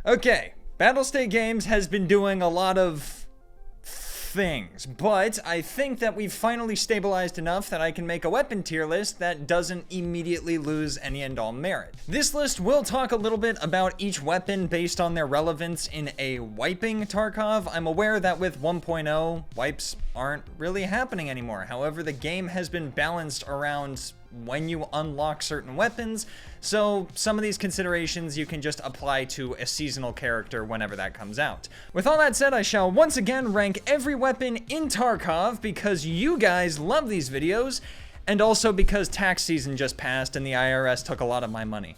Okay, Battlestate Games has been doing a lot of things, but I think that we've finally stabilized enough that I can make a weapon tier list that doesn't immediately lose any and all merit. This list will talk a little bit about each weapon based on their relevance in a wiping Tarkov. I'm aware that with 1.0, wipes aren't really happening anymore. However, the game has been balanced around when you unlock certain weapons, so some of these considerations you can just apply to a seasonal character whenever that comes out. With all that said, I shall once again rank every weapon in Tarkov because you guys love these videos, and also because tax season just passed and the IRS took a lot of my money.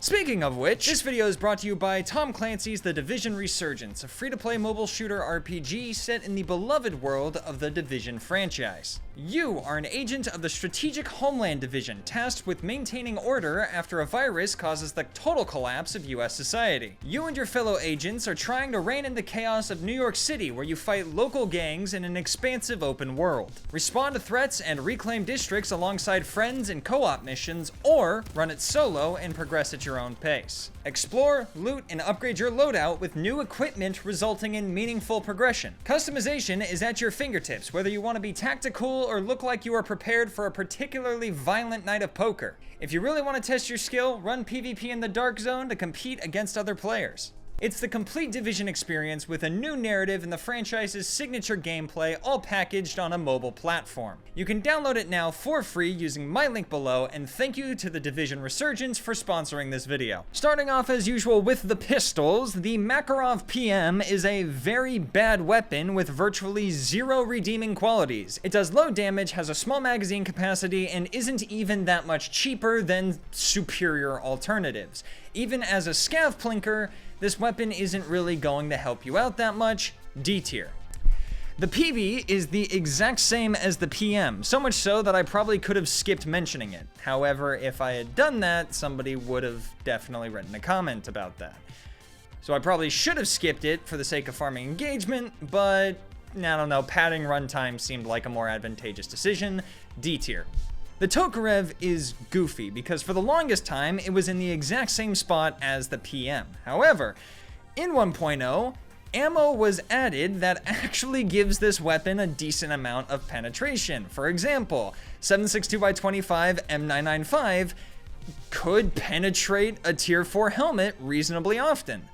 Speaking of which, this video is brought to you by Tom Clancy's The Division Resurgence, a free-to-play mobile shooter RPG set in the beloved world of the Division franchise. You are an agent of the Strategic Homeland Division, tasked with maintaining order after a virus causes the total collapse of US society. You and your fellow agents are trying to rein in the chaos of New York City, where you fight local gangs in an expansive open world. Respond to threats and reclaim districts alongside friends in co-op missions, or run it solo and progress at your own pace. Explore, loot, and upgrade your loadout with new equipment, resulting in meaningful progression. Customization is at your fingertips, whether you want to be tactical or look like you are prepared for a particularly violent night of poker. If you really want to test your skill, run PvP in the Dark Zone to compete against other players. It's the complete Division experience with a new narrative and the franchise's signature gameplay, all packaged on a mobile platform. You can download it now for free using my link below, and thank you to the Division Resurgence for sponsoring this video. Starting off as usual with the pistols, the Makarov PM is a very bad weapon with virtually zero redeeming qualities. It does low damage, has a small magazine capacity, and isn't even that much cheaper than superior alternatives. Even as a scav plinker, this weapon isn't really going to help you out that much. D tier. The PB is the exact same as the PM, so much so that I probably could have skipped mentioning it. However, if I had done that, somebody would have definitely written a comment about that. So I probably should have skipped it for the sake of farming engagement, but I don't know, padding runtime seemed like a more advantageous decision. D tier. The Tokarev is goofy because for the longest time it was in the exact same spot as the PM. However, in 1.0, ammo was added that actually gives this weapon a decent amount of penetration. For example, 7.62x25 M995 could penetrate a tier 4 helmet reasonably often.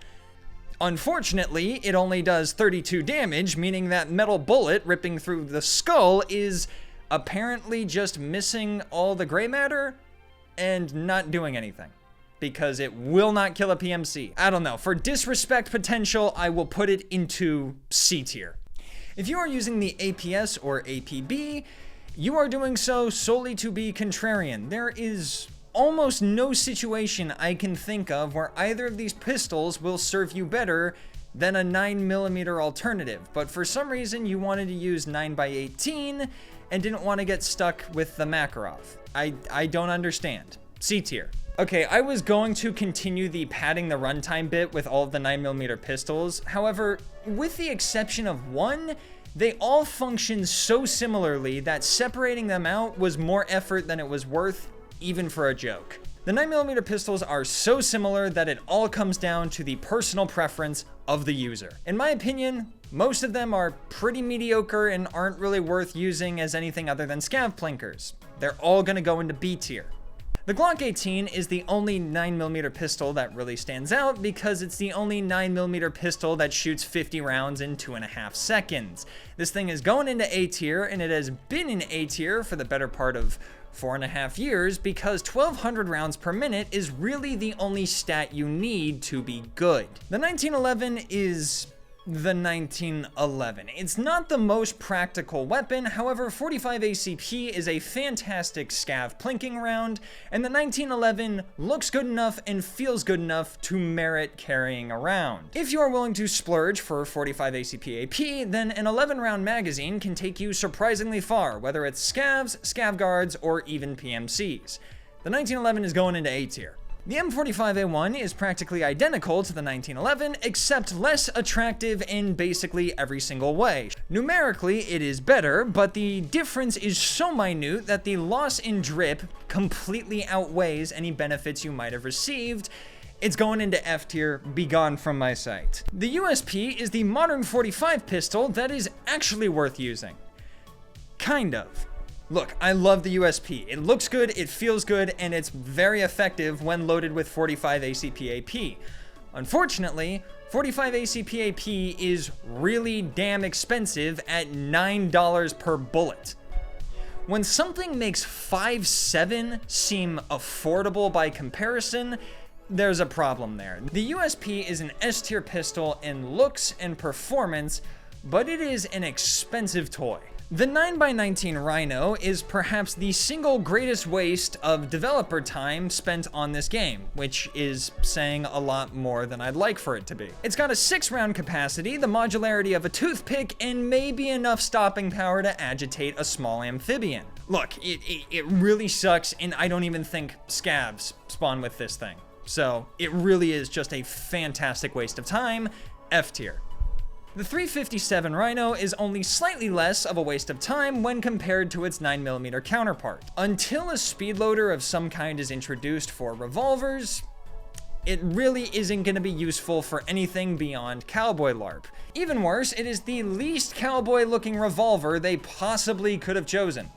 Unfortunately, it only does 32 damage, meaning that metal bullet ripping through the skull is apparently just missing all the gray matter and not doing anything because it will not kill a PMC. I don't know. For disrespect potential, I will put it into C tier. If you are using the APS or APB, you are doing so solely to be contrarian. There is almost no situation I can think of where either of these pistols will serve you better than a 9mm alternative, but for some reason you wanted to use 9x18 and didn't want to get stuck with the Makarov. I don't understand. C tier. Okay, I was going to continue the padding the runtime bit with all of the 9mm pistols. However, with the exception of one, they all function so similarly that separating them out was more effort than it was worth, even for a joke. The 9mm pistols are so similar that it all comes down to the personal preference of the user. In my opinion, most of them are pretty mediocre and aren't really worth using as anything other than scav plinkers. They're all gonna go into B tier. The Glock 18 is the only 9mm pistol that really stands out because it's the only 9mm pistol that shoots 50 rounds in 2.5 seconds. This thing is going into A tier, and it has been in A tier for the better part of 4.5 years because 1,200 rounds per minute is really the only stat you need to be good. The 1911 is the 1911. It's not the most practical weapon, however 45 ACP is a fantastic scav plinking round, and the 1911 looks good enough and feels good enough to merit carrying around. If you are willing to splurge for 45 ACP AP, then an 11 round magazine can take you surprisingly far, whether it's scavs, scav guards, or even PMCs. The 1911 is going into A tier. The M45A1 is practically identical to the 1911, except less attractive in basically every single way. Numerically, it is better, but the difference is so minute that the loss in drip completely outweighs any benefits you might have received, It's going into F tier, be gone from my sight. The USP is the modern 45 pistol that is actually worth using. Kind of. Look, I love the USP. It looks good, it feels good, and it's very effective when loaded with 45 ACP AP. Unfortunately, 45 ACP AP is really damn expensive at $9 per bullet. When something makes 5.7 seem affordable by comparison, there's a problem there. The USP is an S tier pistol in looks and performance, but it is an expensive toy. The 9x19 Rhino is perhaps the single greatest waste of developer time spent on this game, which is saying a lot more than I'd like for it to be. It's got a 6-round capacity, the modularity of a toothpick, and maybe enough stopping power to agitate a small amphibian. Look, it really sucks, and I don't even think scavs spawn with this thing. So it really is just a fantastic waste of time, F tier. The 357 Rhino is only slightly less of a waste of time when compared to its 9mm counterpart. Until a speed loader of some kind is introduced for revolvers, it really isn't going to be useful for anything beyond cowboy LARP. Even worse, it is the least cowboy-looking revolver they possibly could have chosen.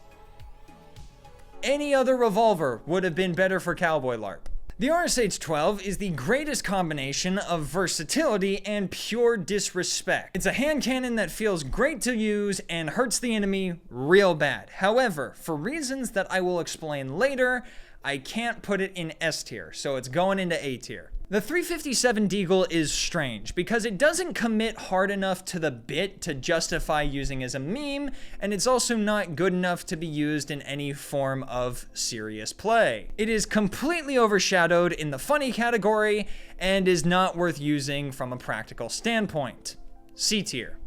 Any other revolver would have been better for cowboy LARP. The RSH-12 is the greatest combination of versatility and pure disrespect. It's a hand cannon that feels great to use and hurts the enemy real bad. However, for reasons that I will explain later, I can't put it in S tier, so it's going into A tier. The 357 Deagle is strange because it doesn't commit hard enough to the bit to justify using as a meme, and it's also not good enough to be used in any form of serious play. It is completely overshadowed in the funny category and is not worth using from a practical standpoint. C tier.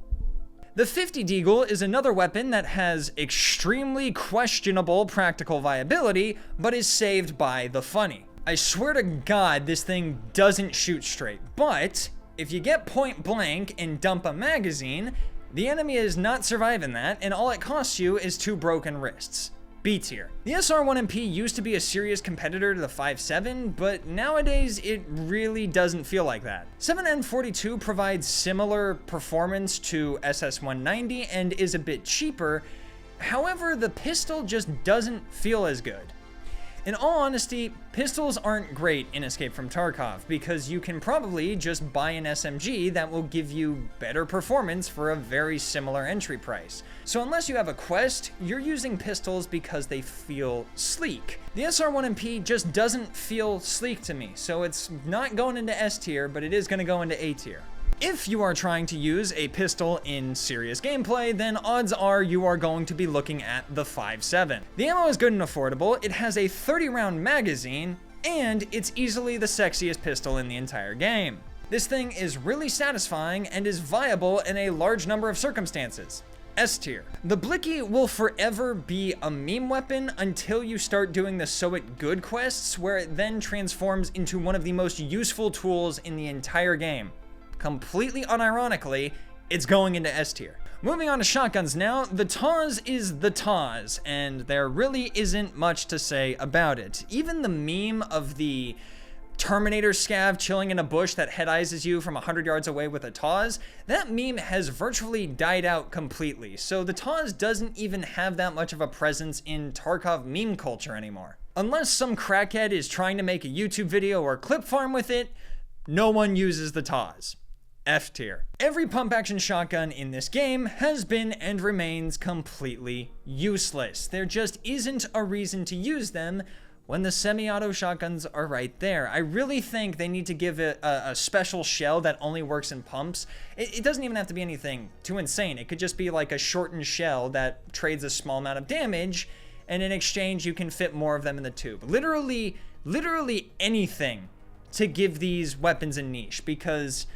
The 50 Deagle is another weapon that has extremely questionable practical viability, but is saved by the funny. I swear to God, this thing doesn't shoot straight, but if you get point blank and dump a magazine, the enemy is not surviving that, and all it costs you is 2 broken wrists. B tier. The SR1MP used to be a serious competitor to the 5.7, but nowadays it really doesn't feel like that. 7N42 provides similar performance to SS190 and is a bit cheaper. However, the pistol just doesn't feel as good. In all honesty, pistols aren't great in Escape from Tarkov because you can probably just buy an SMG that will give you better performance for a very similar entry price. So unless you have a quest, you're using pistols because they feel sleek. The SR1MP just doesn't feel sleek to me, so it's not going into S tier, but it is going to go into A tier. If you are trying to use a pistol in serious gameplay, then odds are you are going to be looking at the 5.7. The ammo is good and affordable, it has a 30-round magazine, and it's easily the sexiest pistol in the entire game. This thing is really satisfying and is viable in a large number of circumstances. S tier. The Blicky will forever be a meme weapon until you start doing the So It Good quests, where it then transforms into one of the most useful tools in the entire game. Completely unironically, it's going into S tier. Moving on to shotguns now, the Taz is the Taz, and there really isn't much to say about it. Even the meme of the Terminator scav chilling in a bush that head-eyes you from 100 yards away with a Taz, that meme has virtually died out completely, so the Taz doesn't even have that much of a presence in Tarkov meme culture anymore. Unless some crackhead is trying to make a YouTube video or clip farm with it, no one uses the Taz. F tier. Every pump action shotgun in this game has been and remains completely useless. There just isn't a reason to use them when the semi-auto shotguns are right there. I really think they need to give it a special shell that only works in pumps. It doesn't even have to be anything too insane. It could just be like a shortened shell that trades a small amount of damage, and in exchange you can fit more of them in the tube. Literally anything to give these weapons a niche, because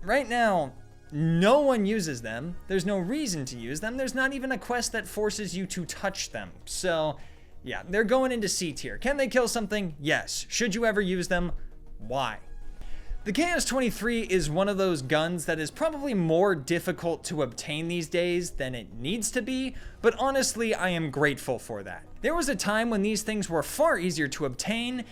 right now, no one uses them. There's no reason to use them. There's not even a quest that forces you to touch them. So, yeah, they're going into C tier. Can they kill something? Yes. Should you ever use them? Why? The KS-23 is one of those guns that is probably more difficult to obtain these days than it needs to be, but honestly, I am grateful for that. There was a time when these things were far easier to obtain,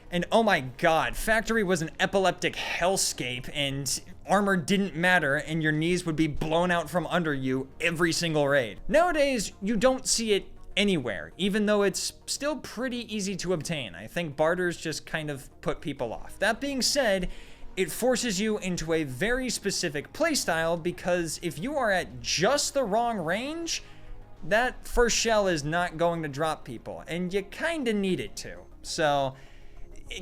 And oh my god, Factory was an epileptic hellscape, and armor didn't matter, and your knees would be blown out from under you every single raid. Nowadays, you don't see it anywhere, even though it's still pretty easy to obtain. I think barters just kind of put people off. That being said, it forces you into a very specific playstyle, because if you are at just the wrong range, that first shell is not going to drop people, and you kinda need it to. So,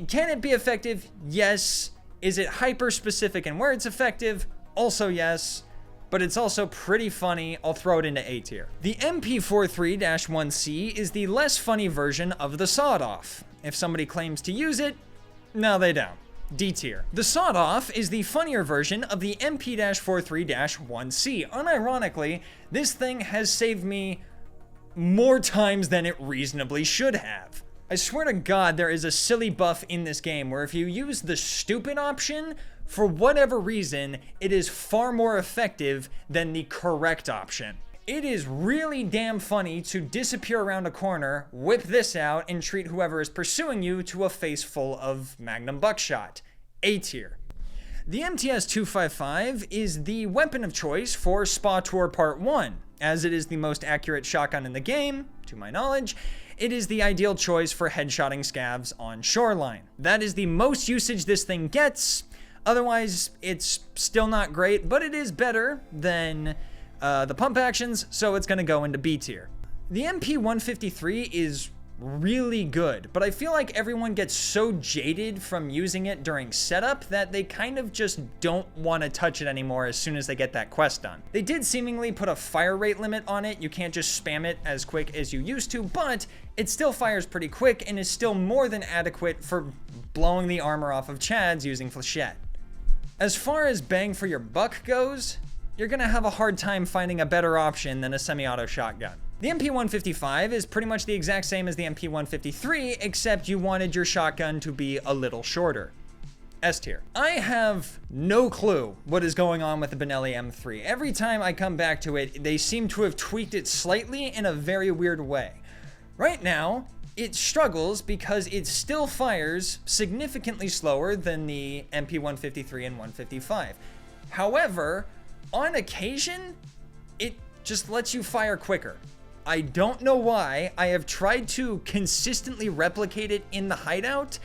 can it be effective? Yes. Is it hyper specific in where it's effective? Also yes. But it's also pretty funny. I'll throw it into A tier. The MP43-1C is the less funny version of the sawed-off. If somebody claims to use it, no they don't. D tier. The sawed-off is the funnier version of the MP-43-1C. Unironically, this thing has saved me more times than it reasonably should have. I swear to God, there is a silly buff in this game where if you use the stupid option, for whatever reason, it is far more effective than the correct option. It is really damn funny to disappear around a corner, whip this out, and treat whoever is pursuing you to a face full of Magnum buckshot. A tier. The MTS-255 is the weapon of choice for Spa Tour Part 1, as it is the most accurate shotgun in the game, to my knowledge. It is the ideal choice for headshotting scavs on shoreline. That is the most usage this thing gets. Otherwise, it's still not great, but it is better than the pump actions, so it's gonna go into B tier. The MP-153 is really good, but I feel like everyone gets so jaded from using it during setup that they kind of just don't want to touch it anymore as soon as they get that quest done. They did seemingly put a fire rate limit on it. You can't just spam it as quick as you used to, but it still fires pretty quick and is still more than adequate for blowing the armor off of Chads using Flechette. As far as bang for your buck goes, you're gonna have a hard time finding a better option than a semi-auto shotgun. The MP-155 is pretty much the exact same as the MP-153, except you wanted your shotgun to be a little shorter. S tier. I have no clue what is going on with the Benelli M3. Every time I come back to it, they seem to have tweaked it slightly in a very weird way. Right now, it struggles because it still fires significantly slower than the MP-153 and 155. However, on occasion, it just lets you fire quicker. I don't know why. I have tried to consistently replicate it in the hideout,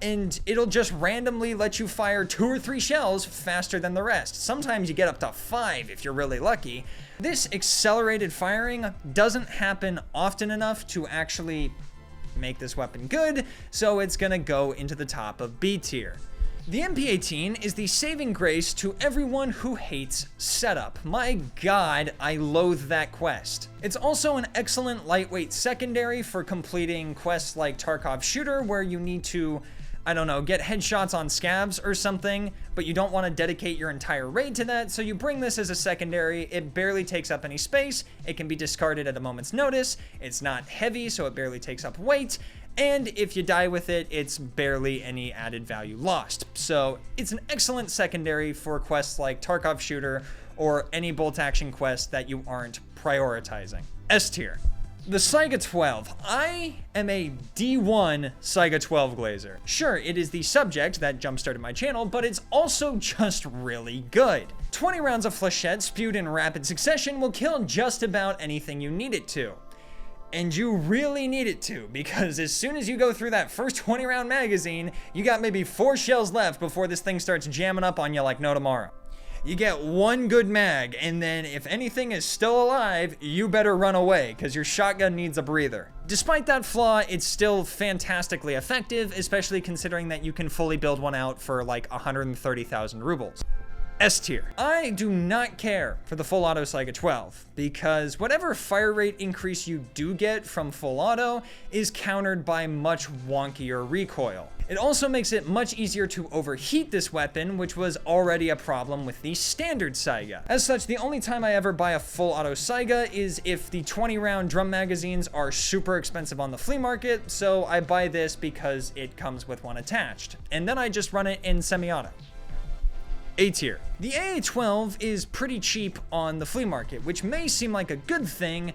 and it'll just randomly let you fire 2 or 3 shells faster than the rest. Sometimes you get up to 5 if you're really lucky. This accelerated firing doesn't happen often enough to actually make this weapon good, so it's gonna go into the top of B tier. The MP-18 is the saving grace to everyone who hates setup. My god, I loathe that quest. It's also an excellent lightweight secondary for completing quests like Tarkov Shooter, where you need to, I don't know, get headshots on scavs or something, but you don't want to dedicate your entire raid to that, so you bring this as a secondary. It barely takes up any space, it can be discarded at a moment's notice, it's not heavy, so it barely takes up weight, and if you die with it, it's barely any added value lost. So it's an excellent secondary for quests like Tarkov Shooter or any bolt action quest that you aren't prioritizing. S tier. The Saiga 12. I am a D1 Saiga 12 glazer. Sure, it is the subject that jumpstarted my channel, but it's also just really good. 20 rounds of Flechette spewed in rapid succession will kill just about anything you need it to. And you really need it to, because as soon as you go through that first 20 round magazine, you got maybe 4 shells left before this thing starts jamming up on you like no tomorrow. You get 1 good mag, and then if anything is still alive, you better run away, because your shotgun needs a breather. Despite that flaw, it's still fantastically effective, especially considering that you can fully build one out for like 130,000 rubles. S tier. I do not care for the full auto Saiga 12 because whatever fire rate increase you do get from full auto is countered by much wonkier recoil. It also makes it much easier to overheat this weapon, which was already a problem with the standard Saiga. As such, the only time I ever buy a full auto Saiga is if the 20 round drum magazines are super expensive on the flea market, so I buy this because it comes with one attached. And then I just run it in semi-auto. A tier. The AA-12 is pretty cheap on the flea market, which may seem like a good thing,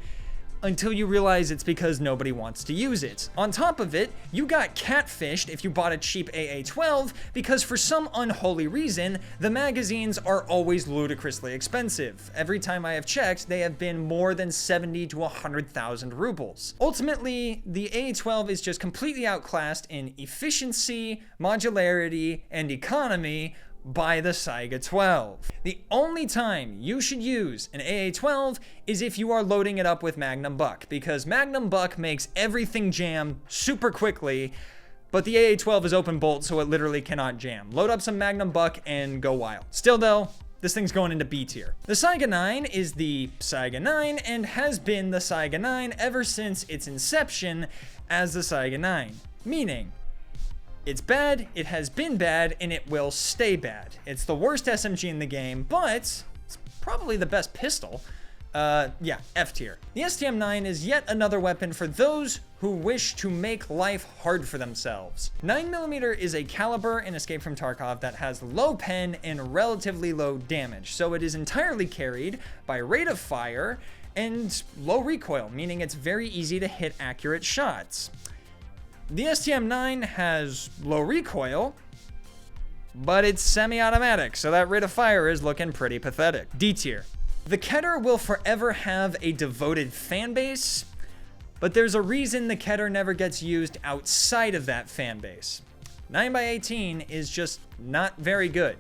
until you realize it's because nobody wants to use it. On top of it, you got catfished if you bought a cheap AA-12 because for some unholy reason, the magazines are always ludicrously expensive. Every time I have checked, they have been more than 70 to 100,000 rubles. Ultimately, the AA-12 is just completely outclassed in efficiency, modularity, and economy by the Saiga 12. The only time you should use an AA-12 is if you are loading it up with Magnum Buck, because Magnum Buck makes everything jam super quickly, but the AA-12 is open bolt, so it literally cannot jam. Load up some Magnum Buck and go wild. Still though, this thing's going into B tier. The Saiga 9 is the Saiga 9 and has been the Saiga 9 ever since its inception as the Saiga 9, meaning it's bad, it has been bad, and it will stay bad. It's the worst SMG in the game, but it's probably the best pistol. Yeah, F tier. The STM-9 is yet another weapon for those who wish to make life hard for themselves. 9mm is a caliber in Escape from Tarkov that has low pen and relatively low damage, so it is entirely carried by rate of fire and low recoil, meaning it's very easy to hit accurate shots. The STM-9 has low recoil, but it's semi-automatic, so that rate of fire is looking pretty pathetic. D tier. The Keter will forever have a devoted fan base, but there's a reason the Keter never gets used outside of that fan base. 9x18 is just not very good.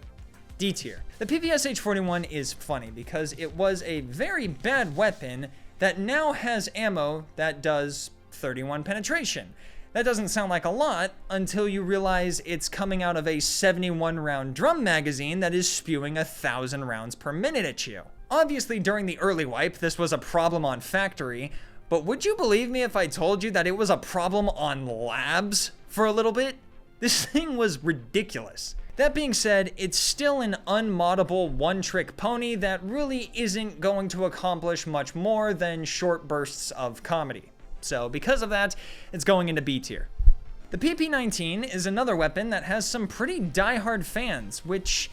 D tier. The PPSH-41 is funny because it was a very bad weapon that now has ammo that does 31 penetration. That doesn't sound like a lot until you realize it's coming out of a 71 round drum magazine that is spewing 1,000 rounds per minute at you. Obviously, during the early wipe, this was a problem on factory, but would you believe me if I told you that it was a problem on labs for a little bit? This thing was ridiculous. That being said, it's still an unmoddable one-trick pony that really isn't going to accomplish much more than short bursts of comedy. So because of that, it's going into B tier. The PP-19 is another weapon that has some pretty die-hard fans, which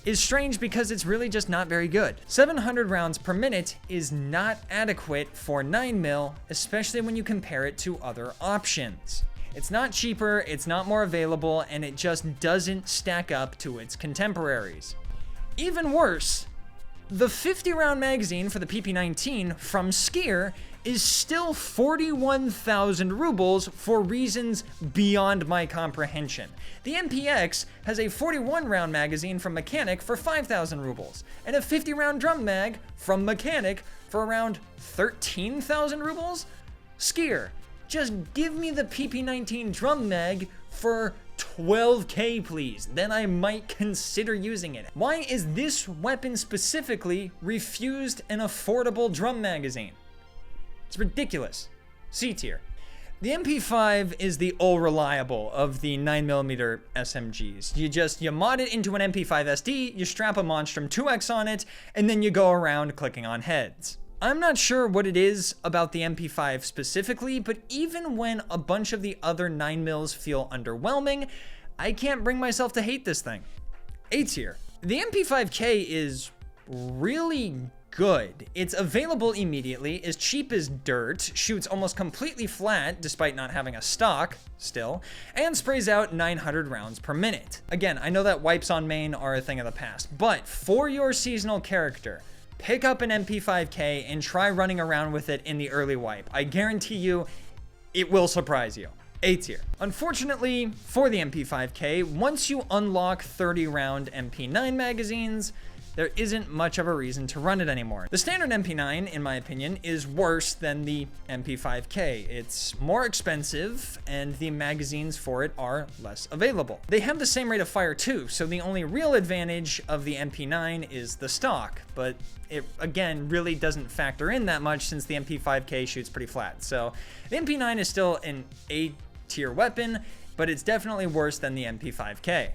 is strange because it's really just not very good. 700 rounds per minute is not adequate for 9mm, especially when you compare it to other options. It's not cheaper, it's not more available, and it just doesn't stack up to its contemporaries. Even worse, the 50-round magazine for the PP-19 from Skier is still 41,000 rubles for reasons beyond my comprehension. The MPX has a 41-round magazine from Mechanic for 5,000 rubles, and a 50-round drum mag from Mechanic for around 13,000 rubles? Skier, just give me the PP-19 drum mag for 12k please, then I might consider using it. Why is this weapon specifically refused an affordable drum magazine? It's ridiculous. C tier. The MP5 is the all-reliable of the 9mm SMGs. You mod it into an MP5 SD, you strap a Monstrum 2X on it, and then you go around clicking on heads. I'm not sure what it is about the MP5 specifically, but even when a bunch of the other 9mm feel underwhelming, I can't bring myself to hate this thing. A tier. The MP5K is really good. It's available immediately, is cheap as dirt, shoots almost completely flat despite not having a stock still, and sprays out 900 rounds per minute. Again, I know that wipes on main are a thing of the past, but for your seasonal character, pick up an MP5K and try running around with it in the early wipe. I guarantee you, it will surprise you. A tier. Unfortunately, for the MP5K, once you unlock 30-round MP9 magazines, there isn't much of a reason to run it anymore. The standard MP9, in my opinion, is worse than the MP5K. It's more expensive, and the magazines for it are less available. They have the same rate of fire too, so the only real advantage of the MP9 is the stock, but it, again, really doesn't factor in that much since the MP5K shoots pretty flat. So the MP9 is still an A-tier weapon, but it's definitely worse than the MP5K.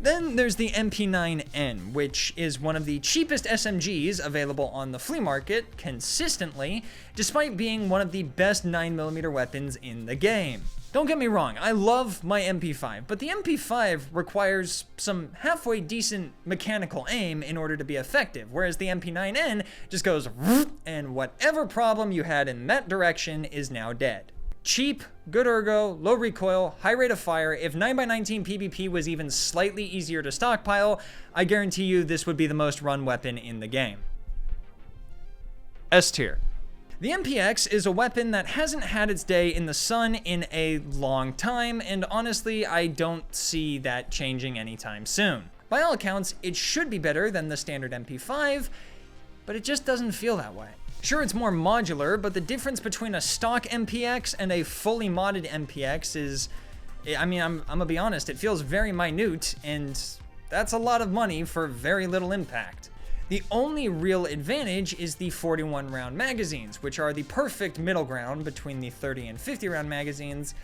Then there's the MP9N, which is one of the cheapest SMGs available on the flea market consistently, despite being one of the best 9mm weapons in the game. Don't get me wrong, I love my MP5, but the MP5 requires some halfway decent mechanical aim in order to be effective, whereas the MP9N just goes and whatever problem you had in that direction is now dead. Cheap, good ergo, low recoil, high rate of fire. If 9x19 PvP was even slightly easier to stockpile, I guarantee you this would be the most run weapon in the game. S tier. The MPX is a weapon that hasn't had its day in the sun in a long time, and honestly, I don't see that changing anytime soon. By all accounts, it should be better than the standard MP5, but it just doesn't feel that way. Sure, it's more modular, but the difference between a stock MPX and a fully modded MPX is, I mean, I'm gonna be honest, it feels very minute, and that's a lot of money for very little impact. The only real advantage is the 41 round magazines, which are the perfect middle ground between the 30 and 50 round magazines,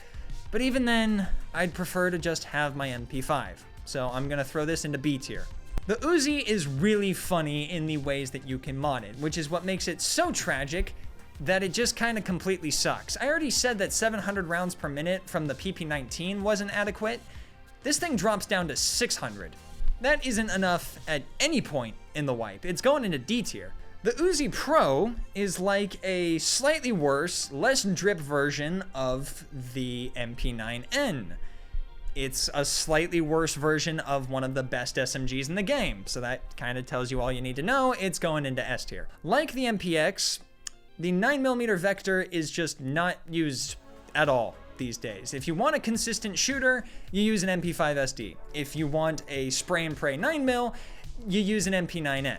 but even then, I'd prefer to just have my MP5, so I'm gonna throw this into B tier. The Uzi is really funny in the ways that you can mod it, which is what makes it so tragic that it just kind of completely sucks. I already said that 700 rounds per minute from the PP19 wasn't adequate. This thing drops down to 600. That isn't enough at any point in the wipe. It's going into D tier. The Uzi Pro is like a slightly worse, less drip version of the MP9N. It's a slightly worse version of one of the best SMGs in the game, so that kind of tells you all you need to know. It's going into S tier. Like the MPX, the 9mm Vector is just not used at all these days. If you want a consistent shooter, you use an MP5 SD. If you want a spray and pray 9mm, you use an MP9N.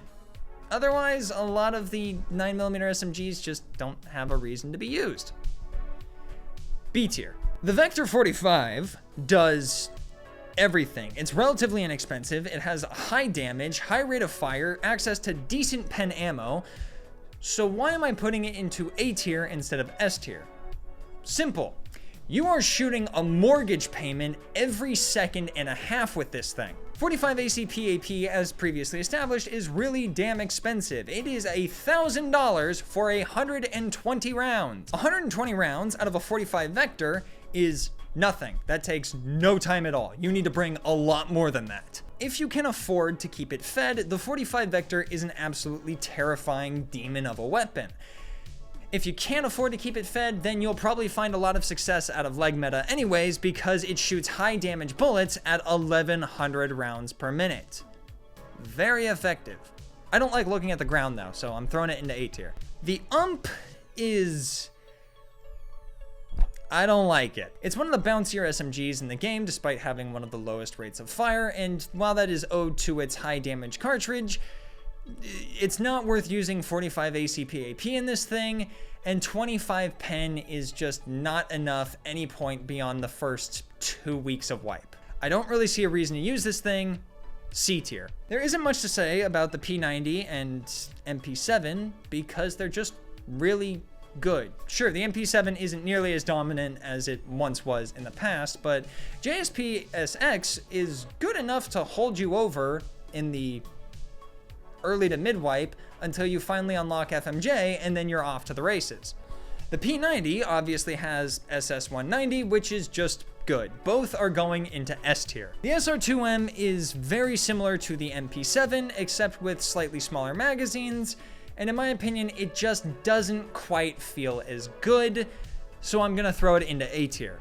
Otherwise, a lot of the 9mm SMGs just don't have a reason to be used. B tier. The Vector 45 does everything. It's relatively inexpensive. It has high damage, high rate of fire, access to decent pen ammo. So why am I putting it into A tier instead of S tier? Simple. You are shooting a mortgage payment every second and a half with this thing. 45 ACP AP, as previously established, is really damn expensive. It is $1,000 for 120 rounds. 120 rounds out of a 45 Vector is nothing. That takes no time at all. You need to bring a lot more than that. If you can afford to keep it fed, the 45 Vector is an absolutely terrifying demon of a weapon. If you can't afford to keep it fed, then you'll probably find a lot of success out of leg meta anyways, because it shoots high damage bullets at 1100 rounds per minute. Very effective. I don't like looking at the ground though, so I'm throwing it into A tier. The UMP is... I don't like it. It's one of the bouncier SMGs in the game, despite having one of the lowest rates of fire, and while that is owed to its high damage cartridge, it's not worth using 45 ACP AP in this thing, and 25 pen is just not enough any point beyond the first 2 weeks of wipe. I don't really see a reason to use this thing. C tier. There isn't much to say about the P90 and MP7 because they're just really good. Sure, the MP7 isn't nearly as dominant as it once was in the past, but JSP SX is good enough to hold you over in the early to mid wipe until you finally unlock FMJ, and then you're off to the races. The P90 obviously has SS190, which is just good. Both are going into S tier. The SR2M is very similar to the MP7, except with slightly smaller magazines, and in my opinion, it just doesn't quite feel as good, so I'm gonna throw it into A tier.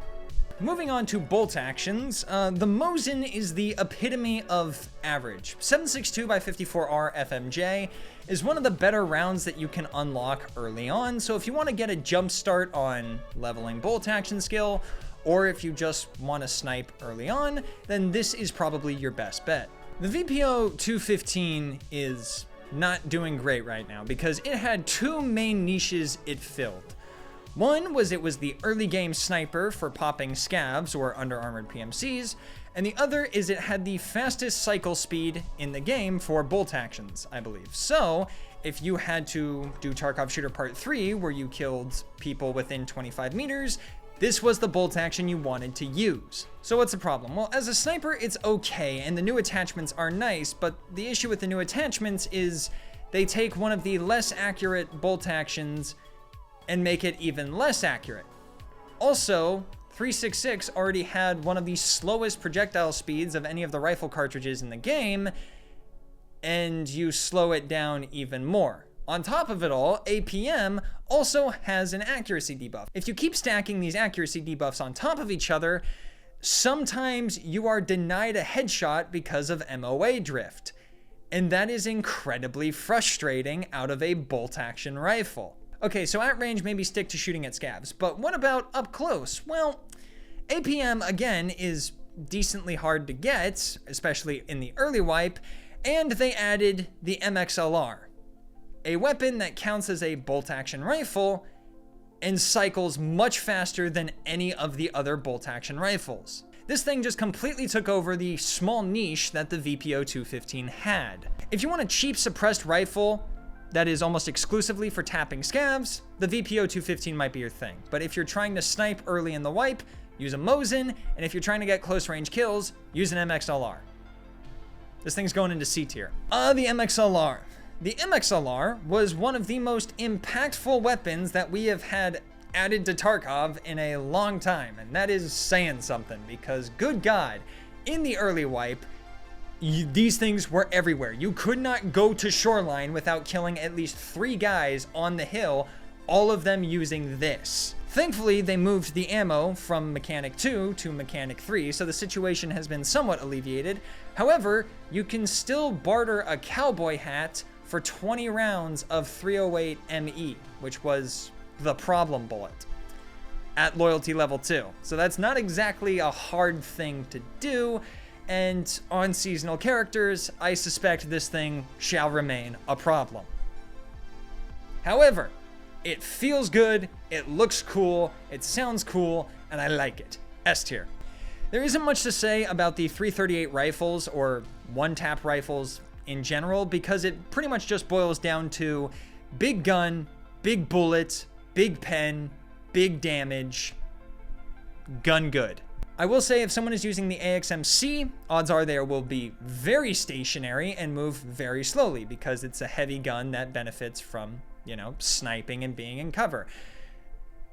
Moving on to bolt actions, the Mosin is the epitome of average. 7.62x54R FMJ is one of the better rounds that you can unlock early on, so if you want to get a jump start on leveling bolt action skill, or if you just want to snipe early on, then this is probably your best bet. The VPO 215 is not doing great right now because it had two main niches it filled. One was it was the early game sniper for popping scavs or under armored PMCs, and the other is it had the fastest cycle speed in the game for bolt actions, I believe. So if you had to do Tarkov Shooter Part 3 where you killed people within 25 meters, this was the bolt action you wanted to use. So what's the problem? Well, as a sniper, it's okay, and the new attachments are nice, but the issue with the new attachments is they take one of the less accurate bolt actions and make it even less accurate. Also, 366 already had one of the slowest projectile speeds of any of the rifle cartridges in the game, and you slow it down even more. On top of it all, APM also has an accuracy debuff. If you keep stacking these accuracy debuffs on top of each other, sometimes you are denied a headshot because of MOA drift. And that is incredibly frustrating out of a bolt-action rifle. Okay, so at range, maybe stick to shooting at scavs, but what about up close? Well, APM, again, is decently hard to get, especially in the early wipe, and they added the MXLR, a weapon that counts as a bolt-action rifle and cycles much faster than any of the other bolt-action rifles. This thing just completely took over the small niche that the VPO-215 had. If you want a cheap suppressed rifle that is almost exclusively for tapping scavs, the VPO-215 might be your thing. But if you're trying to snipe early in the wipe, use a Mosin, and if you're trying to get close range kills, use an MXLR. This thing's going into C tier. The MXLR. The MXLR was one of the most impactful weapons that we have had added to Tarkov in a long time, and that is saying something, because good God, in the early wipe, these things were everywhere. You could not go to Shoreline without killing at least 3 guys on the hill, all of them using this. Thankfully, they moved the ammo from Mechanic 2 to Mechanic 3, so the situation has been somewhat alleviated. However, you can still barter a cowboy hat for 20 rounds of 308 ME, which was the problem bullet at loyalty level 2. So that's not exactly a hard thing to do, and on seasonal characters, I suspect this thing shall remain a problem. However, it feels good, it looks cool, it sounds cool, and I like it. S tier. There isn't much to say about the 338 rifles or one-tap rifles in general, because it pretty much just boils down to big gun, big bullet, big pen, big damage, gun good. I will say if someone is using the AXMC, odds are they will be very stationary and move very slowly because it's a heavy gun that benefits from, you know, sniping and being in cover.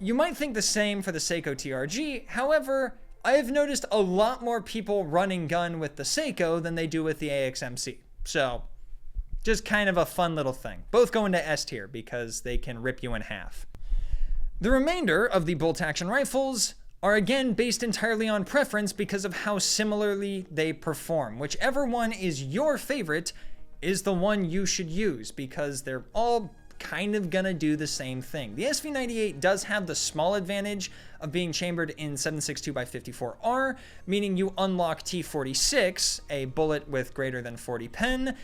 You might think the same for the Seiko TRG, however, I have noticed a lot more people running gun with the Seiko than they do with the AXMC. So, just kind of a fun little thing. Both go into S tier because they can rip you in half. The remainder of the bolt-action rifles are again based entirely on preference because of how similarly they perform. Whichever one is your favorite is the one you should use because they're all kind of gonna do the same thing. The SV98 does have the small advantage of being chambered in 7.62x54R, meaning you unlock T46, a bullet with greater than 40 pen.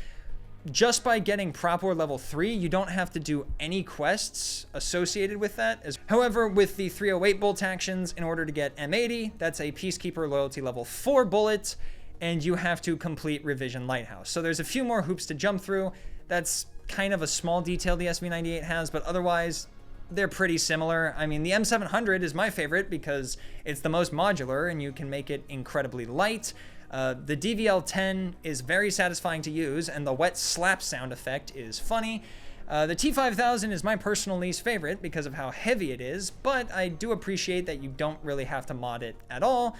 Just by getting Prop War level 3, you don't have to do any quests associated with that. However, with the 308 bolt actions, in order to get M80, that's a Peacekeeper loyalty level 4 bullet, and you have to complete Revision Lighthouse. So there's a few more hoops to jump through. That's kind of a small detail the SV98 has, but otherwise, they're pretty similar. I mean, the M700 is my favorite because it's the most modular and you can make it incredibly light. The DVL-10 is very satisfying to use, and the wet slap sound effect is funny. The T5000 is my personal least favorite because of how heavy it is, but I do appreciate that you don't really have to mod it at all.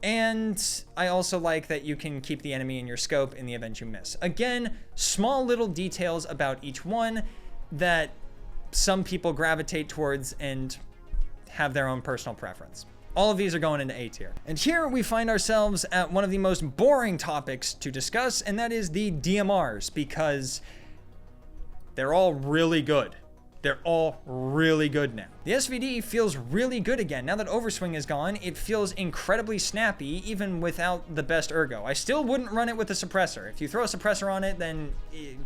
And I also like that you can keep the enemy in your scope in the event you miss. Again, small little details about each one that some people gravitate towards and have their own personal preference. All of these are going into A tier. And here we find ourselves at one of the most boring topics to discuss, and that is the DMRs, because they're all really good. They're all really good now. The SVD feels really good again. Now that Overswing is gone, it feels incredibly snappy, even without the best ergo. I still wouldn't run it with a suppressor. If you throw a suppressor on it, then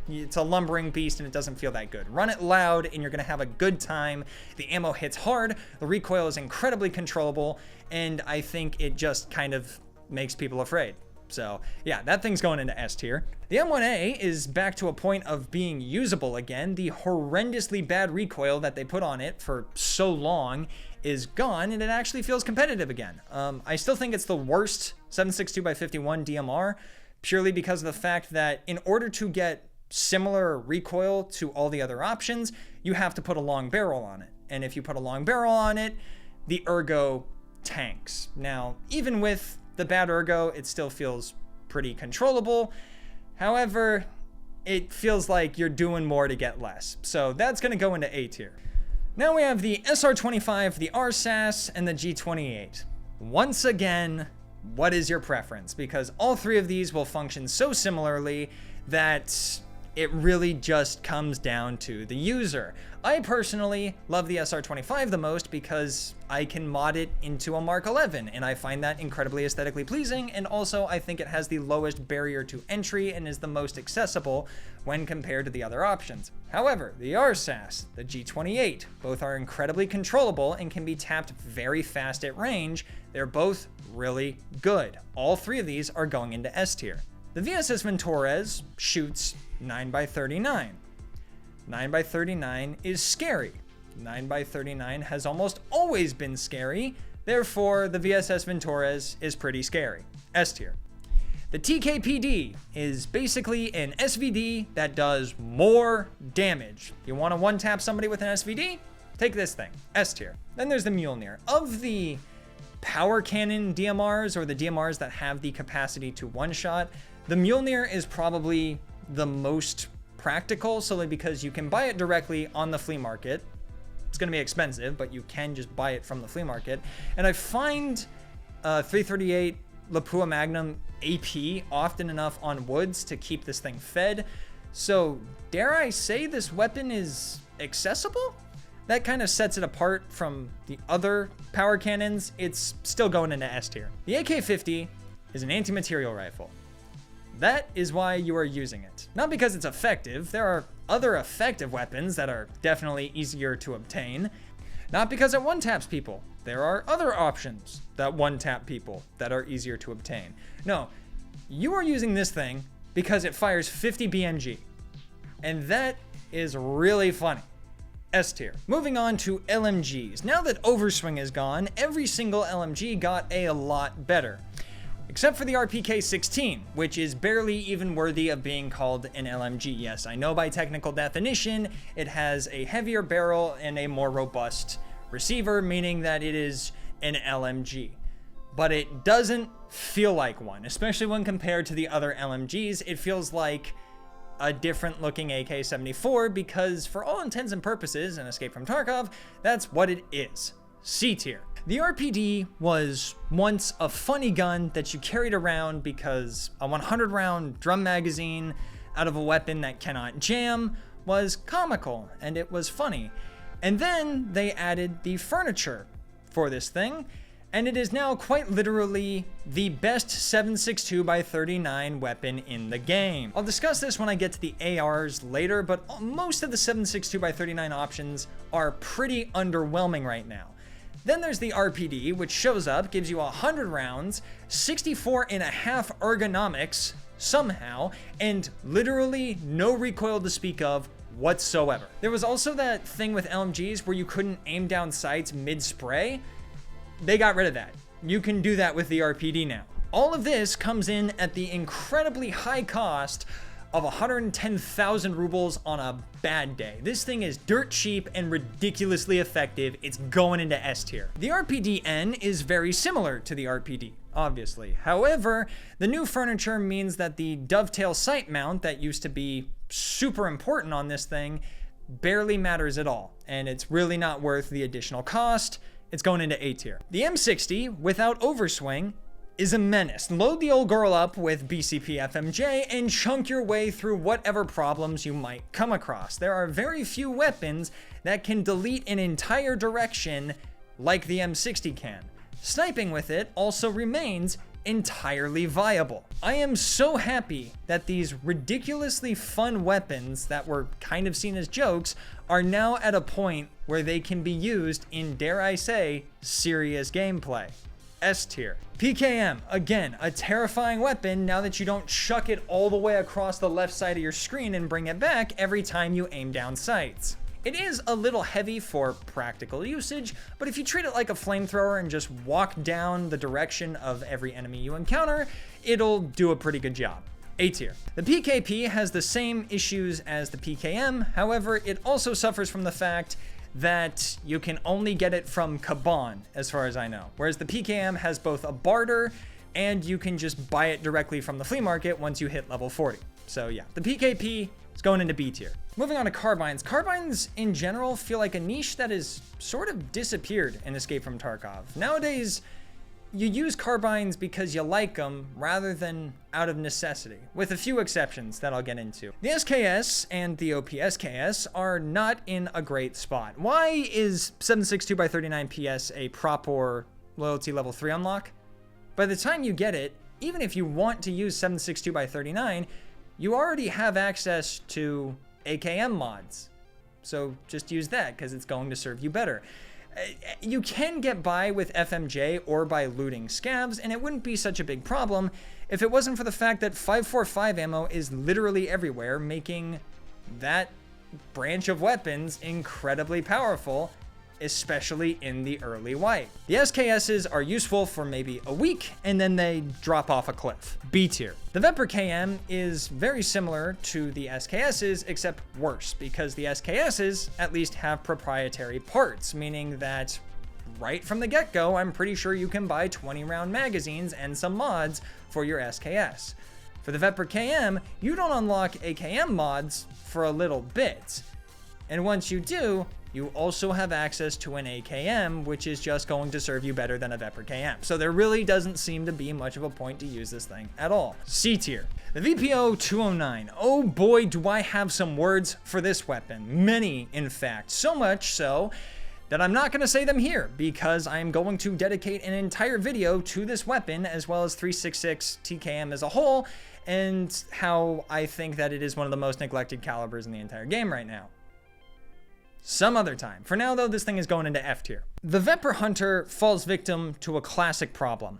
it's a lumbering beast and it doesn't feel that good. Run it loud and you're gonna have a good time. The ammo hits hard, the recoil is incredibly controllable, and I think it just kind of makes people afraid. So yeah, that thing's going into S tier. The M1A is back to a point of being usable again. The horrendously bad recoil that they put on it for so long is gone, and it actually feels competitive again. I still think it's the worst 7.62x51 DMR, purely because of the fact that in order to get similar recoil to all the other options, you have to put a long barrel on it. And if you put a long barrel on it, the ergo tanks. Now, even with the bad ergo, it still feels pretty controllable. However, it feels like you're doing more to get less. So that's going to go into A tier. Now we have the SR25, the RSAS, and the G28. Once again, what is your preference? Because all three of these will function so similarly that it really just comes down to the user. I personally love the SR25 the most because I can mod it into a Mark 11, and I find that incredibly aesthetically pleasing, and also I think it has the lowest barrier to entry and is the most accessible when compared to the other options. However, the RSAS, the G28, both are incredibly controllable and can be tapped very fast at range. They're both really good. All three of these are going into S tier. The VSS Ventores shoots 9x39. 9x39 is scary. 9x39 has almost always been scary. Therefore, the VSS Ventores is pretty scary. S tier. The TKPD is basically an SVD that does more damage. You want to one-tap somebody with an SVD? Take this thing. S tier. Then there's the Mjolnir. Of the power cannon DMRs, or the DMRs that have the capacity to one-shot, the Mjolnir is probably the most practical, solely because you can buy it directly on the flea market. It's going to be expensive, but you can just buy it from the flea market. And I find 338 Lapua Magnum AP often enough on woods to keep this thing fed. So dare I say this weapon is accessible? That kind of sets it apart from the other power cannons. It's still going into S tier. The AK-50 is an anti-material rifle. That is why you are using it. Not because it's effective. There are other effective weapons that are definitely easier to obtain. Not because it one-taps people. There are other options that one-tap people that are easier to obtain. No, you are using this thing because it fires 50 BMG. And that is really funny. S tier. Moving on to LMGs. Now that Overswing is gone, every single LMG got a lot better. Except for the RPK-16, which is barely even worthy of being called an LMG. Yes, I know by technical definition, it has a heavier barrel and a more robust receiver, meaning that it is an LMG. But it doesn't feel like one, especially when compared to the other LMGs. It feels like a different looking AK-74 because for all intents and purposes, in Escape from Tarkov, that's what it is. C tier. The RPD was once a funny gun that you carried around because a 100-round drum magazine out of a weapon that cannot jam was comical and it was funny. And then they added the furniture for this thing, and it is now quite literally the best 7.62x39 weapon in the game. I'll discuss this when I get to the ARs later, but most of the 7.62x39 options are pretty underwhelming right now. Then there's the RPD, which shows up, gives you 100 rounds, 64.5 ergonomics, somehow, and literally no recoil to speak of whatsoever. There was also that thing with LMGs where you couldn't aim down sights mid-spray. They got rid of that. You can do that with the RPD now. All of this comes in at the incredibly high cost of 110,000 rubles on a bad day. This thing is dirt cheap and ridiculously effective. It's going into S tier. The RPD-N is very similar to the RPD, obviously. However, the new furniture means that the dovetail sight mount that used to be super important on this thing barely matters at all, and it's really not worth the additional cost. It's going into A tier. The M60, without overswing, is a menace. Load the old girl up with BCP FMJ and chunk your way through whatever problems you might come across. There are very few weapons that can delete an entire direction like the M60 can. Sniping with it also remains entirely viable. I am so happy that these ridiculously fun weapons that were kind of seen as jokes are now at a point where they can be used in, dare I say, serious gameplay. S tier. PKM, again, a terrifying weapon now that you don't chuck it all the way across the left side of your screen and bring it back every time you aim down sights. It is a little heavy for practical usage, but if you treat it like a flamethrower and just walk down the direction of every enemy you encounter, it'll do a pretty good job. A tier. The PKP has the same issues as the PKM, however, it also suffers from the fact that you can only get it from Carbine, as far as I know. Whereas the PKM has both a barter and you can just buy it directly from the flea market once you hit level 40. So yeah, the PKP is going into B tier. Moving on to carbines. Carbines in general feel like a niche that has sort of disappeared in Escape from Tarkov. Nowadays, you use carbines because you like them rather than out of necessity, with a few exceptions that I'll get into. The SKS and the OPSKS are not in a great spot. Why is 762x39 PS a proper loyalty level 3 unlock? By the time you get it, even if you want to use 762x39, you already have access to AKM mods. So just use that because it's going to serve you better. You can get by with FMJ or by looting scavs, and it wouldn't be such a big problem if it wasn't for the fact that 545 ammo is literally everywhere, making that branch of weapons incredibly powerful, especially in the early wipe. The SKSs are useful for maybe a week, and then they drop off a cliff. B tier. The Vepr KM is very similar to the SKSs, except worse, because the SKSs at least have proprietary parts, meaning that right from the get-go, I'm pretty sure you can buy 20-round magazines and some mods for your SKS. For the Vepr KM, you don't unlock AKM mods for a little bit. And once you do, you also have access to an AKM, which is just going to serve you better than a Vepr KM. So there really doesn't seem to be much of a point to use this thing at all. C tier. The VPO 209. Oh boy, do I have some words for this weapon. Many, in fact. So much so that I'm not going to say them here because I'm going to dedicate an entire video to this weapon as well as 366 TKM as a whole and how I think that it is one of the most neglected calibers in the entire game right now. Some other time. For now, though, this thing is going into F tier. The Vepr Hunter falls victim to a classic problem.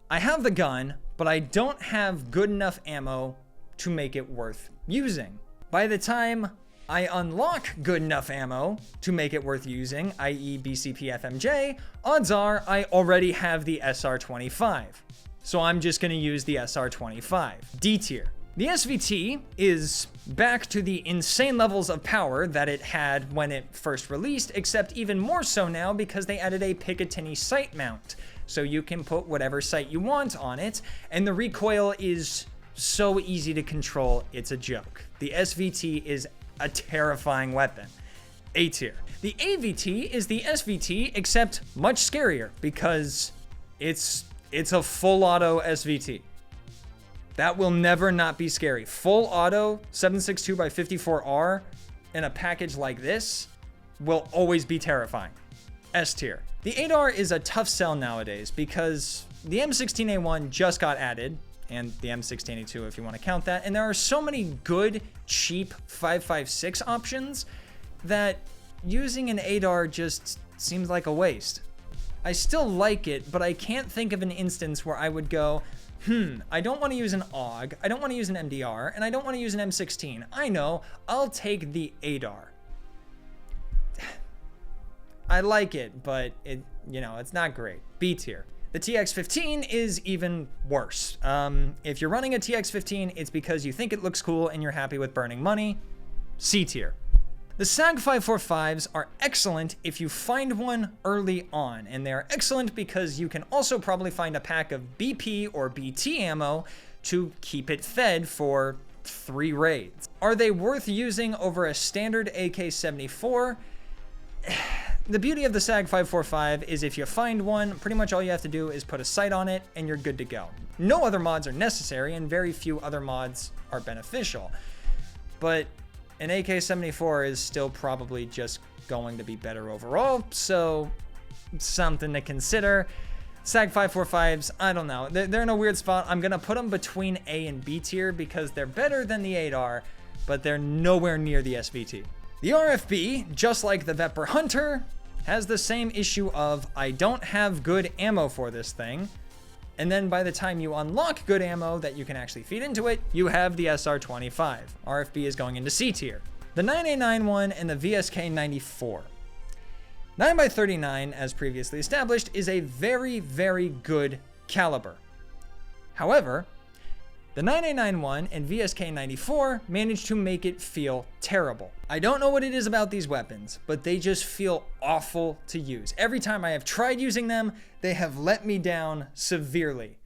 I have the gun, but I don't have good enough ammo to make it worth using. By the time I unlock good enough ammo to make it worth using, i.e. BCP FMJ, odds are I already have the SR25. So I'm just going to use the SR25. D tier. The SVT is back to the insane levels of power that it had when it first released, except even more so now because they added a Picatinny sight mount. So you can put whatever sight you want on it, and the recoil is so easy to control, it's a joke. The SVT is a terrifying weapon. A tier. The AVT is the SVT, except much scarier because it's a full auto SVT. That will never not be scary. Full auto 762x54R in a package like this will always be terrifying. S tier. The 8R is a tough sell nowadays because the M16A1 just got added, and the M16A2 if you want to count that, and there are so many good, cheap 5.56 options that using an 8R just seems like a waste. I still like it, but I can't think of an instance where I would go, I don't want to use an AUG, I don't want to use an MDR, and I don't want to use an M16. I know, I'll take the 8R. I like it, but it's not great. B tier. The TX15 is even worse. If you're running a TX15, it's because you think it looks cool and you're happy with burning money. C tier. The SAG 545s are excellent if you find one early on, and they are excellent because you can also probably find a pack of BP or BT ammo to keep it fed for 3 raids. Are they worth using over a standard AK-74? The beauty of the SAG 545 is if you find one, pretty much all you have to do is put a sight on it and you're good to go. No other mods are necessary and very few other mods are beneficial. But an AK-74 is still probably just going to be better overall, so something to consider. SAG 545s, I don't know. They're in a weird spot. I'm going to put them between A and B tier because they're better than the 8R, but they're nowhere near the SVT. The RFB, just like the Vepr Hunter, has the same issue of I don't have good ammo for this thing, and then by the time you unlock good ammo that you can actually feed into it, you have the SR25. RFB is going into C tier. The 9A91 and the VSK94. 9x39, as previously established, is a very, very good caliber. However, The 9891 and VSK94 managed to make it feel terrible. I don't know what it is about these weapons, but they just feel awful to use. Every time I have tried using them, they have let me down severely.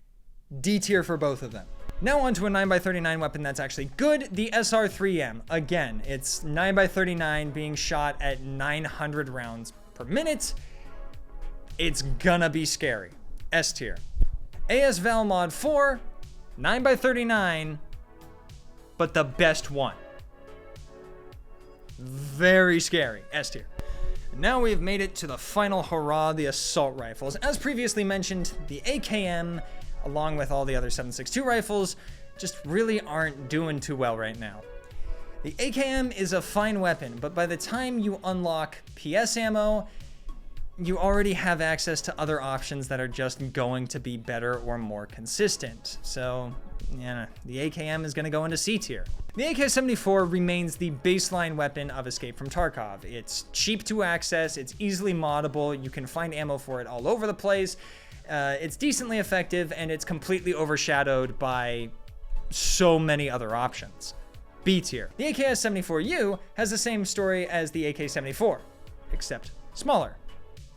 D tier for both of them. Now on to a 9x39 weapon that's actually good, the SR3M. Again, it's 9x39 being shot at 900 rounds per minute. It's gonna be scary. S tier. AS Val Mod 4, 9x39, but the best one. Very scary. S tier. Now we've made it to the final hurrah, the assault rifles. As previously mentioned, the AKM, along with all the other 7.62 rifles, just really aren't doing too well right now. The AKM is a fine weapon, but by the time you unlock PS ammo, you already have access to other options that are just going to be better or more consistent. So, yeah, the AKM is going to go into C tier. The AK-74 remains the baseline weapon of Escape from Tarkov. It's cheap to access, it's easily moddable, you can find ammo for it all over the place, it's decently effective, and it's completely overshadowed by so many other options. B tier. The AKS-74U has the same story as the AK-74, except smaller.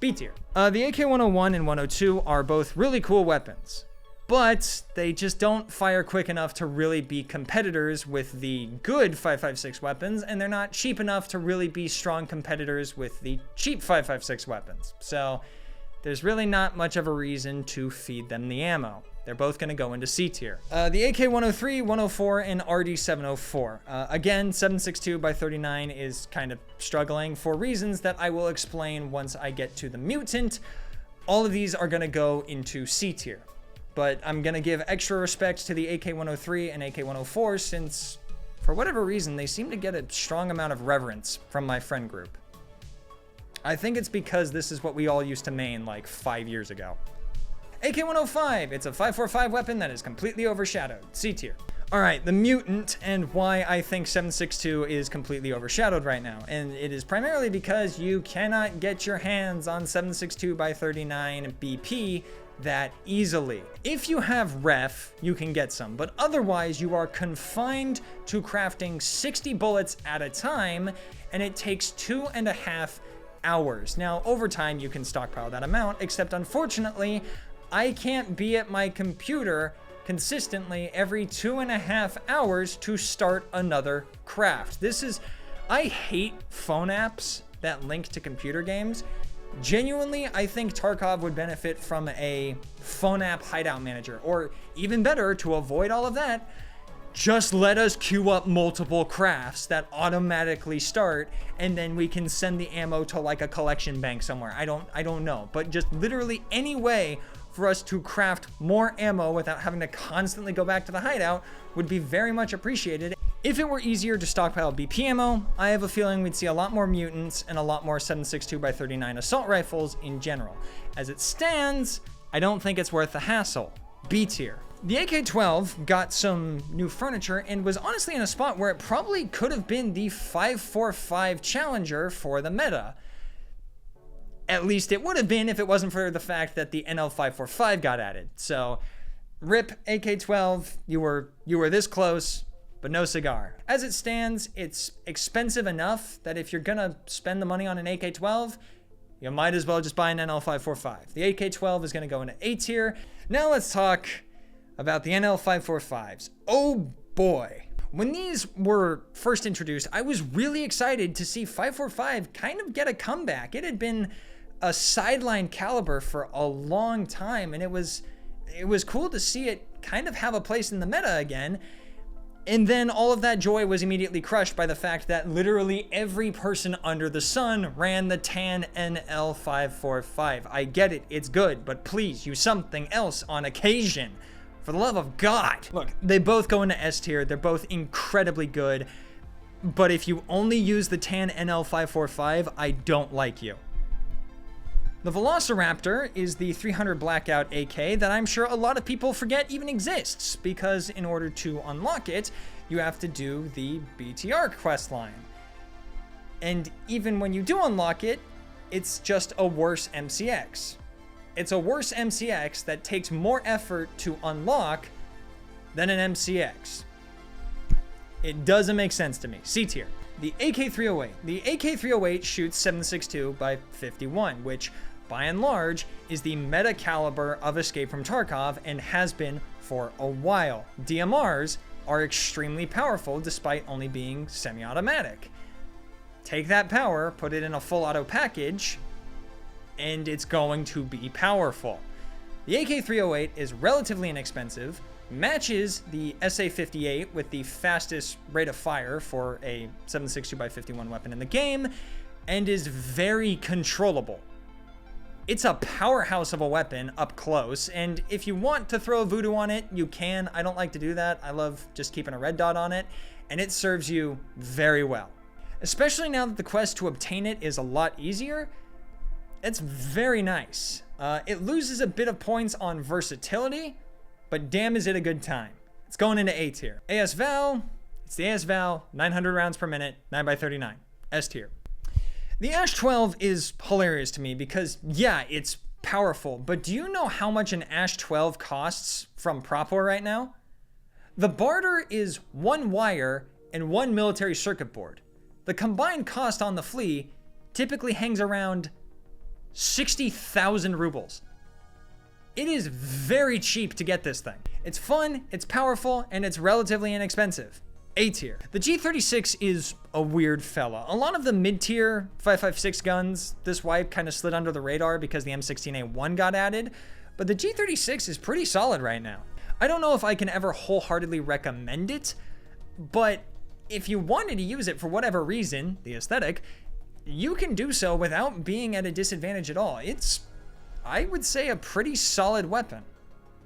B tier. The AK-101 and 102 are both really cool weapons, but they just don't fire quick enough to really be competitors with the good 5.56 weapons, and they're not cheap enough to really be strong competitors with the cheap 5.56 weapons. So there's really not much of a reason to feed them the ammo. They're both going to go into C tier. The AK-103, 104, and RD-704. Again, 7.62x39 is kind of struggling for reasons that I will explain once I get to the mutant. All of these are going to go into C tier. But I'm going to give extra respect to the AK-103 and AK-104 since, for whatever reason, they seem to get a strong amount of reverence from my friend group. I think it's because this is what we all used to main like 5 years ago. AK-105, it's a 5.45 weapon that is completely overshadowed. C tier. All right, the mutant and why I think 7.62 is completely overshadowed right now. And it is primarily because you cannot get your hands on 7.62x39 BP that easily. If you have ref, you can get some, but otherwise you are confined to crafting 60 bullets at a time, and it takes 2.5 hours. Now, over time, you can stockpile that amount, except unfortunately, I can't be at my computer consistently every 2.5 hours to start another craft. I hate phone apps that link to computer games. Genuinely, I think Tarkov would benefit from a phone app hideout manager, or even better, to avoid all of that, just let us queue up multiple crafts that automatically start, and then we can send the ammo to like a collection bank somewhere. I don't know, but just literally any way for us to craft more ammo without having to constantly go back to the hideout would be very much appreciated. If it were easier to stockpile BP ammo, I have a feeling we'd see a lot more mutants and a lot more 7.62x39 assault rifles in general. As it stands, I don't think it's worth the hassle. B tier. The AK-12 got some new furniture and was honestly in a spot where it probably could have been the 5.45 challenger for the meta. At least it would have been if it wasn't for the fact that the NL545 got added. So, rip AK-12, you were this close, but no cigar. As it stands, it's expensive enough that if you're gonna spend the money on an AK-12, you might as well just buy an NL545. The AK-12 is gonna go into A tier. Now let's talk about the NL545s. Oh boy. When these were first introduced, I was really excited to see 545 kind of get a comeback. It had been a sideline caliber for a long time, and it was cool to see it kind of have a place in the meta again. And then all of that joy was immediately crushed by the fact that literally every person under the sun ran the tan NL545. I get it, it's good, but please use something else on occasion. For the love of God. Look, they both go into S tier. They're both incredibly good. But if you only use the tan NL545, I don't like you. The Velociraptor is the 300 Blackout AK that I'm sure a lot of people forget even exists, because in order to unlock it, you have to do the BTR questline. And even when you do unlock it, it's just a worse MCX. It's a worse MCX that takes more effort to unlock than an MCX. It doesn't make sense to me. C tier. The AK-308. The AK-308 shoots 7.62 by 51, which by and large is the meta caliber of Escape from Tarkov and has been for a while. DMRs are extremely powerful despite only being semi-automatic. Take that power, put it in a full auto package, and it's going to be powerful. The AK-308 is relatively inexpensive, matches the SA-58 with the fastest rate of fire for a 7.62 by 51 weapon in the game, and is very controllable. It's a powerhouse of a weapon up close, and if you want to throw a voodoo on it, you can. I don't like to do that. I love just keeping a red dot on it, and it serves you very well. Especially now that the quest to obtain it is a lot easier, it's very nice. It loses a bit of points on versatility, but damn is it a good time. It's going into A tier. AS Val, it's the AS Val, 900 rounds per minute, 9x39. S tier. The Ash 12 is hilarious to me because, yeah, it's powerful, but do you know how much an Ash 12 costs from Prop War right now? The barter is 1 wire and 1 military circuit board. The combined cost on the flea typically hangs around 60,000 rubles. It is very cheap to get this thing. It's fun, it's powerful, and it's relatively inexpensive. A tier. The G36 is a weird fella. A lot of the mid-tier 5.56 guns this wipe kind of slid under the radar because the M16A1 got added, but the G36 is pretty solid right now. I don't know if I can ever wholeheartedly recommend it, but if you wanted to use it for whatever reason, the aesthetic, you can do so without being at a disadvantage at all. It's, I would say, a pretty solid weapon.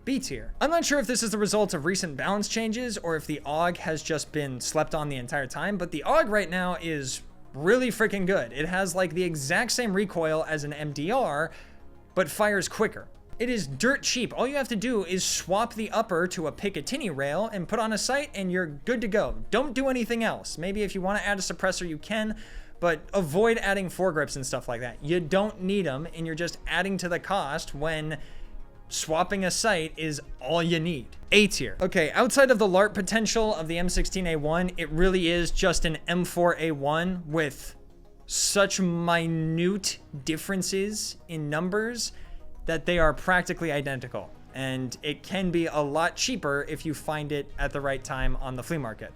B tier. I'm not sure if this is the result of recent balance changes or if the AUG has just been slept on the entire time, but the AUG right now is really freaking good. It has like the exact same recoil as an MDR, but fires quicker. It is dirt cheap. All you have to do is swap the upper to a Picatinny rail and put on a sight and you're good to go. Don't do anything else. Maybe if you want to add a suppressor, you can, but avoid adding foregrips and stuff like that. You don't need them, and you're just adding to the cost when swapping a sight is all you need. A tier. Okay, outside of the LARP potential of the M16A1, it really is just an M4A1 with such minute differences in numbers that they are practically identical. And it can be a lot cheaper if you find it at the right time on the flea market.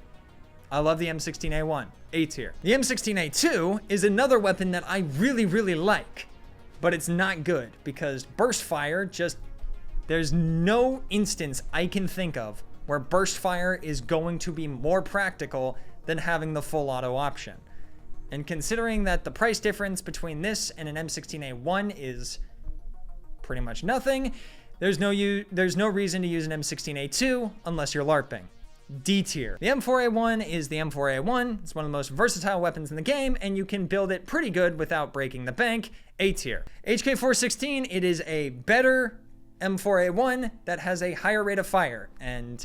I love the M16A1. A tier. The M16A2 is another weapon that I really like, but it's not good because burst fire just, there's no instance I can think of where burst fire is going to be more practical than having the full auto option. And considering that the price difference between this and an M16A1 is pretty much nothing, there's no reason to use an M16A2 unless you're LARPing. D tier. The M4A1 is the M4A1. It's one of the most versatile weapons in the game, and you can build it pretty good without breaking the bank. A tier. HK416, it is a better M4A1 that has a higher rate of fire, and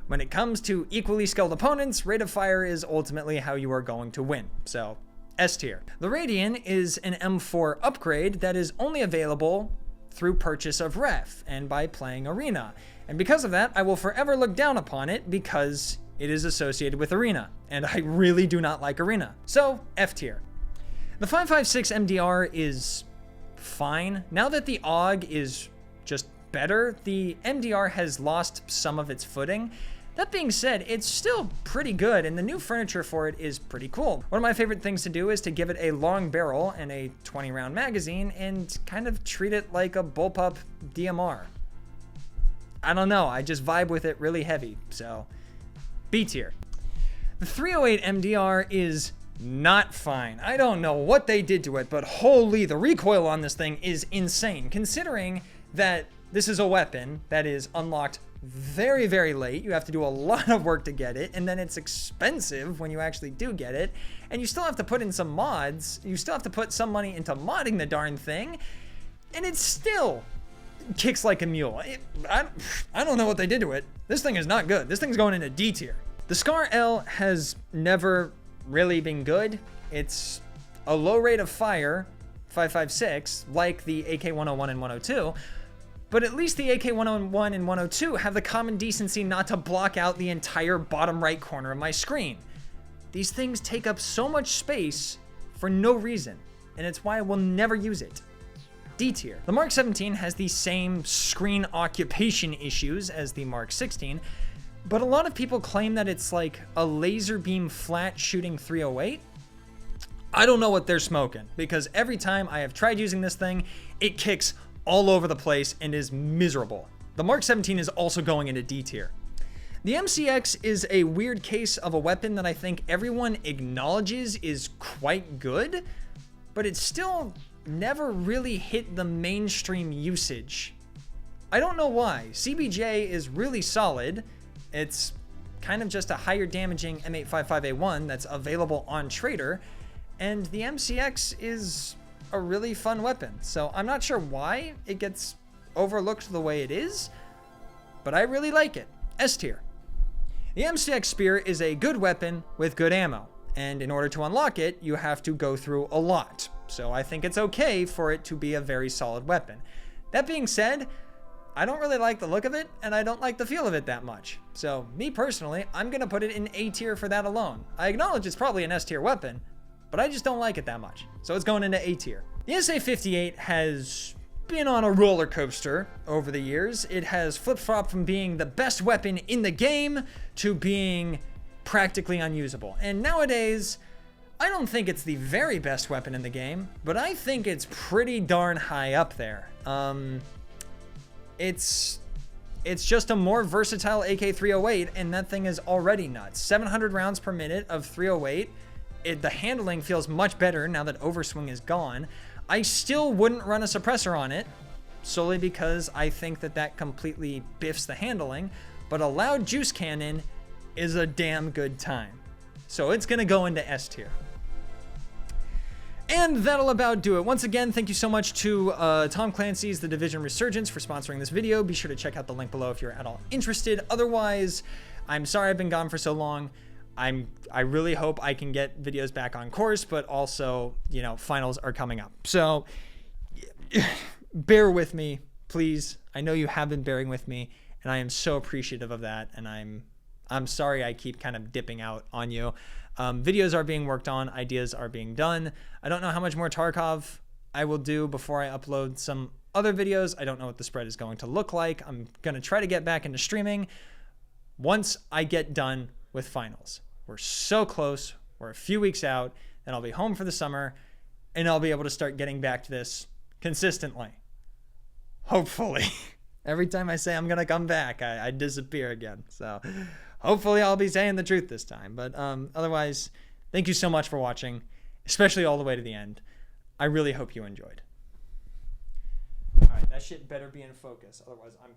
when it comes to equally skilled opponents, rate of fire is ultimately how you are going to win. So, S tier. The Radian is an M4 upgrade that is only available through purchase of ref and by playing Arena. And because of that, I will forever look down upon it because it is associated with Arena, and I really do not like Arena. So, F tier. The 5.56 MDR is fine. Now that the AUG is just better, the MDR has lost some of its footing. That being said, it's still pretty good, and the new furniture for it is pretty cool. One of my favorite things to do is to give it a long barrel and a 20-round magazine and kind of treat it like a bullpup DMR. I don't know, I just vibe with it really heavy, so B tier. The 308 MDR is not fine. I don't know what they did to it, but holy, the recoil on this thing is insane, considering that this is a weapon that is unlocked very late. You have to do a lot of work to get it, and then it's expensive when you actually do get it, and you still have to put in some mods. You still have to put some money into modding the darn thing, and it still kicks like a mule. I don't know what they did to it. This thing is not good. This thing's going into D tier. The Scar L has never really been good. It's a low rate of fire, 5.56, like the AK-101 and 102, But at least the AK-101 and 102 have the common decency not to block out the entire bottom right corner of my screen. These things take up so much space for no reason, and it's why I will never use it. D tier. The Mark 17 has the same screen occupation issues as the Mark 16, but a lot of people claim that it's like a laser beam flat shooting 308. I don't know what they're smoking, because every time I have tried using this thing, it kicks all over the place and is miserable. The Mark 17 is also going into D tier. The MCX is a weird case of a weapon that I think everyone acknowledges is quite good, but it still never really hit the mainstream usage. I don't know why. CBJ is really solid. It's kind of just a higher damaging M855A1 that's available on Trader, and the MCX is a really fun weapon. So I'm not sure why it gets overlooked the way it is, but I really like it. S tier. The MCX Spear is a good weapon with good ammo, and in order to unlock it, you have to go through a lot. So I think it's okay for it to be a very solid weapon. That being said, I don't really like the look of it, and I don't like the feel of it that much. So me personally, I'm gonna put it in A tier for that alone. I acknowledge it's probably an S tier weapon, but I just don't like it that much. So it's going into A tier. The SA-58 has been on a roller coaster over the years. It has flip-flopped from being the best weapon in the game to being practically unusable. And nowadays, I don't think it's the very best weapon in the game, but I think it's pretty darn high up there. It's just a more versatile AK-308, and that thing is already nuts. 700 rounds per minute of 308. The handling feels much better now that overswing is gone. I still wouldn't run a suppressor on it, solely because I think that completely biffs the handling, but a loud juice cannon is a damn good time. So it's gonna go into S tier. And that'll about do it. Once again, thank you so much to Tom Clancy's The Division Resurgence for sponsoring this video. Be sure to check out the link below if you're at all interested. Otherwise, I'm sorry I've been gone for so long. I really hope I can get videos back on course, but also, you know, finals are coming up. So bear with me, please. I know you have been bearing with me, and I am so appreciative of that. And I'm sorry I keep kind of dipping out on you. Videos are being worked on, ideas are being done. I don't know how much more Tarkov I will do before I upload some other videos. I don't know what the spread is going to look like. I'm going to try to get back into streaming once I get done with finals. We're so close. We're a few weeks out, and I'll be home for the summer, and I'll be able to start getting back to this consistently. Hopefully. Every time I say I'm going to come back, I disappear again. So hopefully I'll be saying the truth this time. But otherwise, thank you so much for watching, especially all the way to the end. I really hope you enjoyed. All right, that shit better be in focus. Otherwise, I'm